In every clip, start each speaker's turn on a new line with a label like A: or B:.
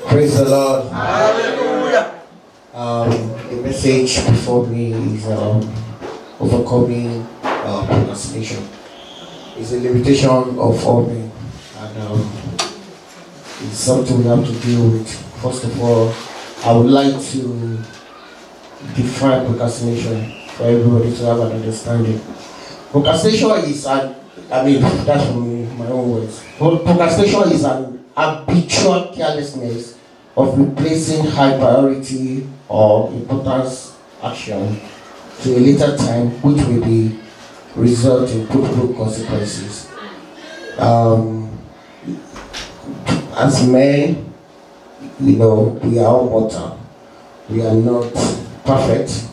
A: Praise the Lord.
B: Hallelujah.
A: The message before me is overcoming procrastination. It's a limitation of all men, and it's something we have to deal with. First of all, I would like to define procrastination for everybody to have an understanding. Procrastination is that's from my own words. Procrastination is an habitual carelessness of replacing high priority or importance action to a later time, which will be result in fruitful consequences. As men, we are all mortal. We are not perfect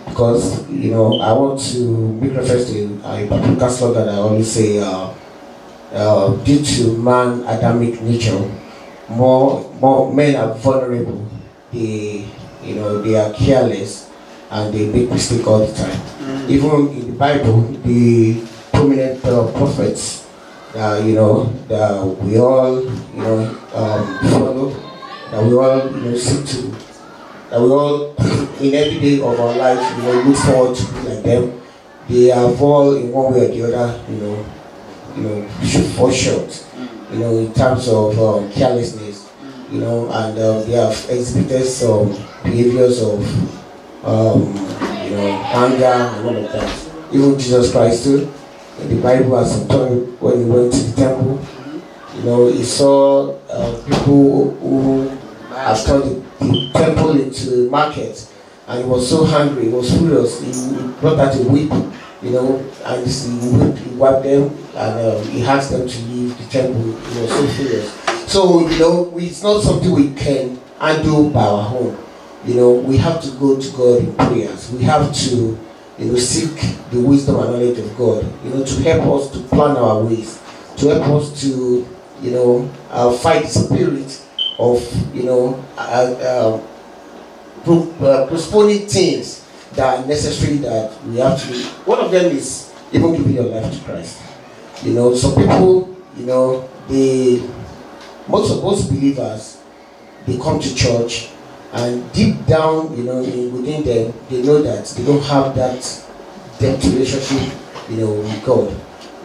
A: because I want to make reference to a biblical slogan that I always say, due to man Adamic nature, more men are vulnerable. They are careless and they make mistakes all the time. Even in the Bible, the prominent prophets that we all follow, that we all seek to, that we all in every day of our life look forward to be like them. They have all in one way or the other should fall short in terms of carelessness, and they have exhibited some behaviors of anger and all of that. Even Jesus Christ too, in the Bible has some time when he went to the temple, he saw people who have turned the temple into a market, and he was so hungry, he was furious. He brought out a whip, and he wiped them, and he asked them to leave the temple. He was so furious. So it's not something we can handle by our own. We have to go to God in prayers. We have to seek the wisdom and knowledge of God, to help us to plan our ways, to help us to fight the spirit of postponing things that are necessary that we have to do. One of them is even giving your life to Christ. Some people, most believers, they come to church, and deep down, within them, they know that they don't have that depth relationship, with God.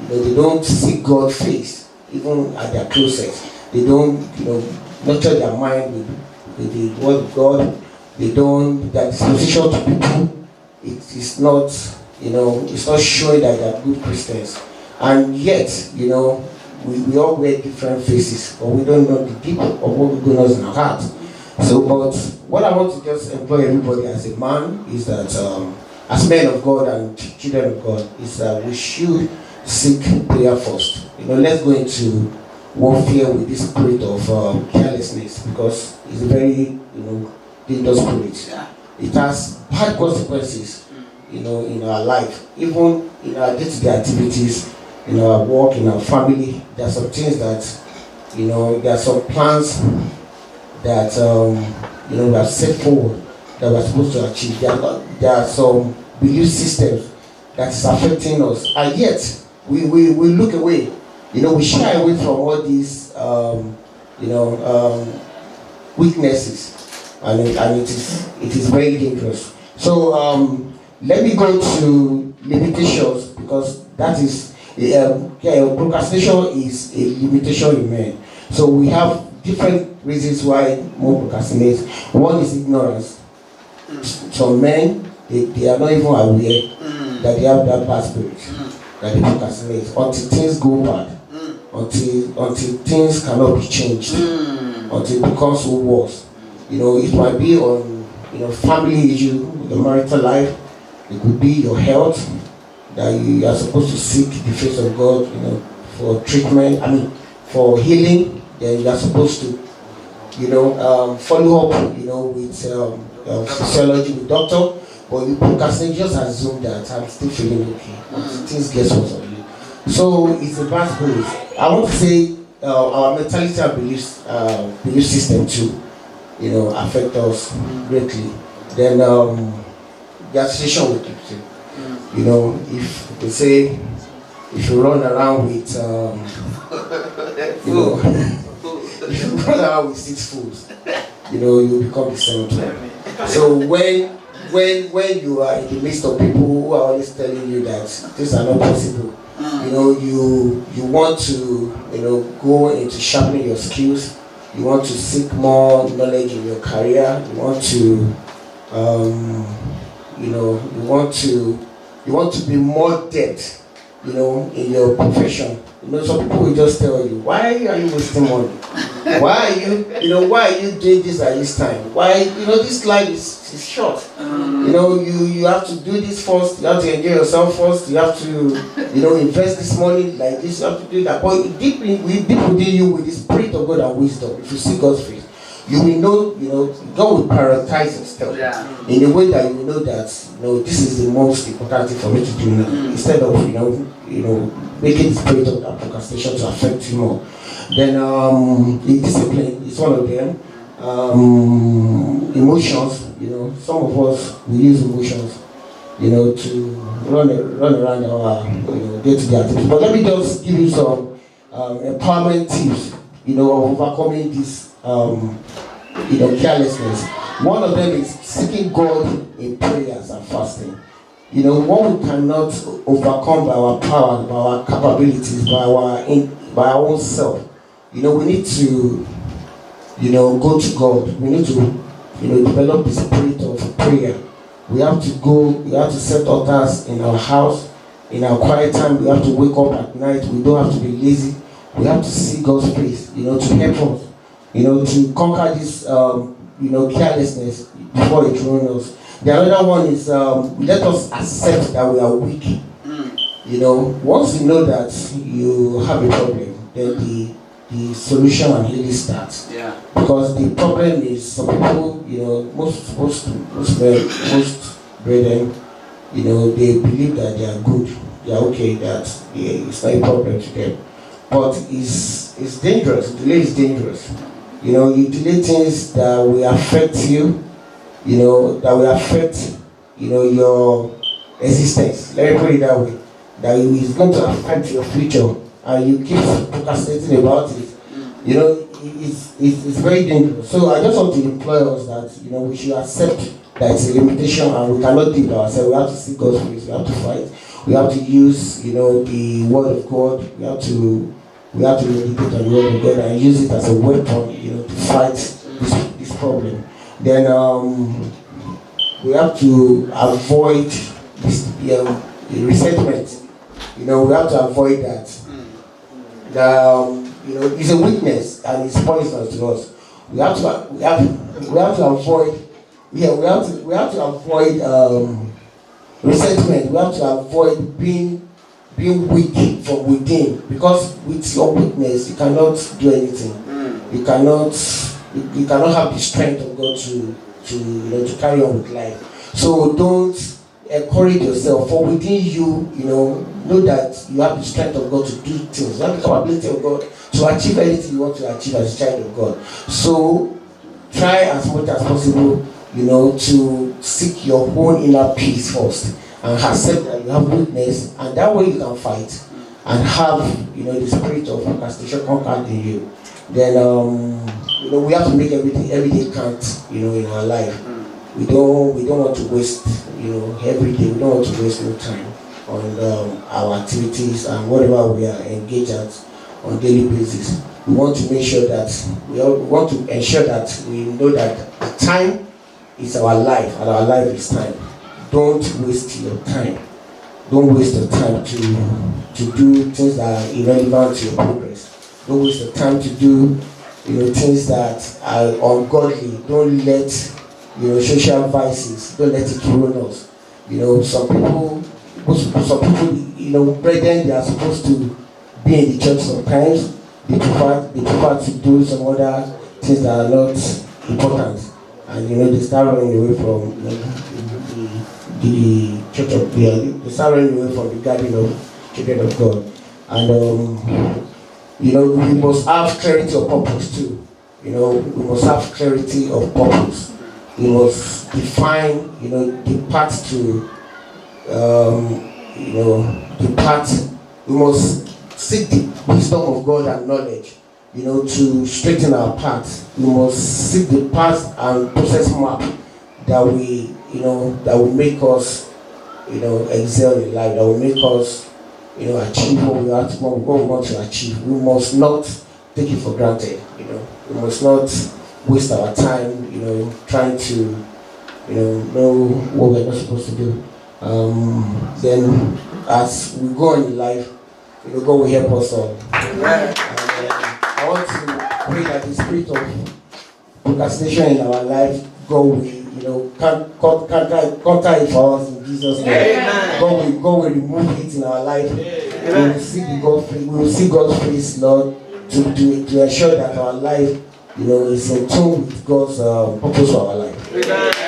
A: They don't see God's face, even at their closest. They don't, nurture their mind with the word of God. They don't, that disposition to people, it is not, it's not showing that they are good Christians. And yet, we all wear different faces, but we don't know the deep of what goes on in our heart. So, but what I want to just employ everybody as a man is that, as men of God and children of God, is that we should seek prayer first. Let's go into warfare with this spirit of carelessness, because it's a very, dangerous spirit. It has bad consequences, in our life, even in our day-to-day activities, in our work, in our family. There are some things that, there are some plans that we have set forward that we're supposed to achieve. There are some belief systems that is affecting us, and yet we look away. We shy away from all these weaknesses, and it is very dangerous. So let me go to limitations, because that is procrastination is a limitation in men. So we have different reasons why more procrastinate. One is ignorance. Some men, they are not even aware that they have that bad spirit, that they procrastinate until things go bad, until things cannot be changed, until it becomes so worse. It might be on family issue, the marital life. It could be your health, that you are supposed to seek the face of God, for treatment. For healing. Then you are supposed to, follow up, with physiology, with doctor. But you procrastinate, just assume that I'm still feeling okay until things get worse on you. So it's a bad spirit. I want to say our mentality and belief system too, affect us greatly. Then the association with people. If they say, if you run around with, if you run around with 6 fools, you become the seventh one. So when you are in the midst of people who are always telling you that things are not possible, you want to go into sharpening your skills. You want to seek more knowledge in your career. You want to you want to be more depth, in your profession. Some people will just tell you, why are you wasting money? Why are you doing this at this time? Why, this life is short. You have to do this first. You have to enjoy yourself first. You have to, invest this money like this. You have to do that. But deep within you with the spirit of God and wisdom, if you see God's face, you will know, God will prioritize himself in a way that you will know that, this is the most important thing for me to do now. Instead of, making the spirit of procrastination to affect you more. Then, the discipline is one of them. Emotions, some of us, we use emotions, to run around our, day-to-day activities. But let me just give you some empowerment tips, of overcoming this, carelessness. One of them is seeking God in prayers and fasting. What we cannot overcome by our power, by our capabilities, by our own self. We need to, go to God. We need to, develop the spirit of prayer. We have to set altars in our house, in our quiet time. We have to wake up at night. We don't have to be lazy. We have to see God's face, to help us, to conquer this, carelessness before it ruins us. The other one is let us accept that we are weak. Once you know that you have a problem, then the solution and healing starts. Yeah. Because the problem is some people, most brethren, they believe that they are good, they are okay, that it's not a problem to them. But it's dangerous. Delay is dangerous. You delay things that will affect you, that will affect, your existence. Let me put it that way. That is going to affect your future, and you keep procrastinating about it. It's very dangerous. So I just want to implore us that, we should accept that it's a limitation and we cannot do it ourselves. We have to seek God's face. We have to fight. We have to use, the word of God. We have to meditate on the word of God and use it as a weapon, to fight this problem. Then we have to avoid this resentment. We have to avoid that. It's a weakness and it's poisonous to us. We have to avoid. We have to avoid resentment. We have to avoid being weak from within, because with your weakness you cannot do anything. You cannot have the strength of God to carry on with life. So don't encourage yourself. For within you, know that you have the strength of God to do things. You have the capability of God to achieve anything you want to achieve as a child of God. So try as much as possible, to seek your own inner peace first, and accept that you have weakness, and that way you can fight and have, the spirit of procrastination conquered in you. Then, we have to make every day count, in our life. We don't want to waste, every day. We don't want to waste no time on our activities and whatever we are engaged at on daily basis. We want to make sure that we want to ensure that we know that the time is our life and our life is time. Don't waste your time. Don't waste your time to do things that are irrelevant to your progress. Don't waste your time to do things that are ungodly. Don't let social vices. Don't let it ruin us. Some people, brethren, they are supposed to be in the church sometimes. They prefer to do some other things that are not important, and they start running away from the church of God. They start running away from the garden of children of God. And we must have clarity of purpose too. We must have clarity of purpose. We must define, the path to, the path. We must seek the wisdom of God and knowledge. to straighten our path, we must seek the path and process map that that will make us, excel in life, that will make us, achieve what we want to achieve. We must not take it for granted. We must not waste our time, trying to, know what we're not supposed to do. Then, as we go on in life, God will help us all. And, I want to pray that the spirit of procrastination in our life, God will, counter it for us in Jesus' name. God will remove it in our life. We will see God's face, Lord, to ensure that our life, is in tune with God's purpose for our life.